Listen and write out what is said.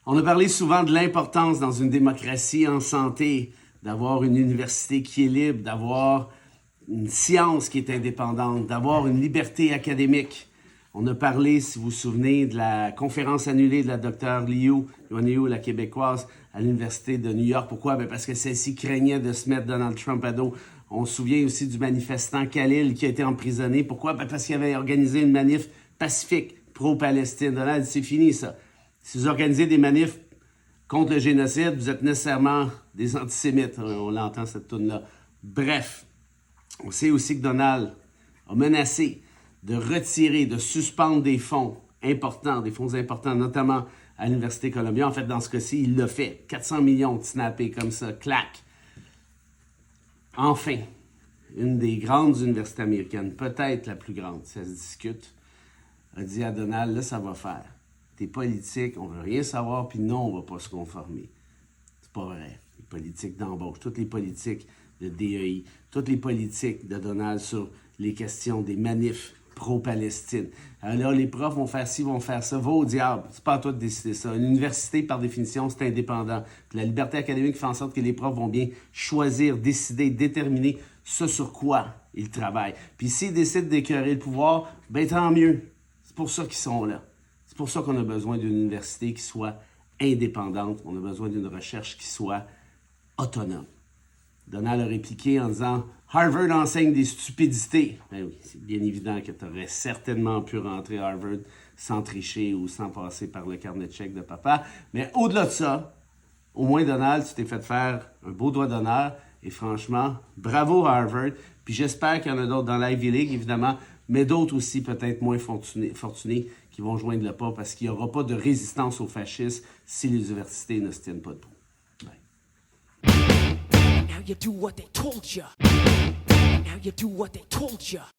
On a parlé souvent de l'importance dans une démocratie en santé d'avoir une université qui est libre, d'avoir une science qui est indépendante, d'avoir une liberté académique. On a parlé, si vous vous souvenez, de la conférence annulée de la docteure Liu, la québécoise, à l'Université de New York. Pourquoi? Ben parce que celle-ci craignait de se mettre Donald Trump à dos. On se souvient aussi du manifestant Khalil qui a été emprisonné. Pourquoi? Ben parce qu'il avait organisé une manif pacifique pro-Palestine. Donald, c'est fini ça. Si vous organisez des manifs contre le génocide, vous êtes nécessairement des antisémites. On l'entend, cette toune-là. Bref, on sait aussi que Donald a menacé de retirer, de suspendre des fonds importants, notamment à l'Université Columbia. En fait, dans ce cas-ci, il l'a fait. 400 millions de snappés comme ça, clac. Enfin, une des grandes universités américaines, peut-être la plus grande, ça se discute, a dit à Donald, là, ça va faire. T'es politique, on veut rien savoir, puis non, on va pas se conformer. C'est pas vrai. Les politiques d'embauche, toutes les politiques de DEI, toutes les politiques de Donald sur les questions des manifs pro-Palestine. Alors là, les profs vont faire ci, vont faire ça. Va au diable. C'est pas à toi de décider ça. Une université, par définition, c'est indépendant. Puis la liberté académique fait en sorte que les profs vont bien choisir, décider, déterminer ce sur quoi ils travaillent. Puis s'ils décident d'écœurer le pouvoir, ben tant mieux. C'est pour ça qu'ils sont là. C'est pour ça qu'on a besoin d'une université qui soit indépendante. On a besoin d'une recherche qui soit autonome. Donald a répliqué en disant « Harvard enseigne des stupidités. » Ben oui, c'est bien évident que tu aurais certainement pu rentrer à Harvard sans tricher ou sans passer par le carnet de chèques de papa. Mais au-delà de ça, au moins, Donald, tu t'es fait faire un beau doigt d'honneur. Et franchement, bravo à Harvard. Puis j'espère qu'il y en a d'autres dans l'Ivy League, évidemment, mais d'autres aussi peut-être moins fortunés qui vont joindre le pas parce qu'il n'y aura pas de résistance au fascisme si les universités ne se tiennent pas debout. Now you do what they told you. Now you do what they told you.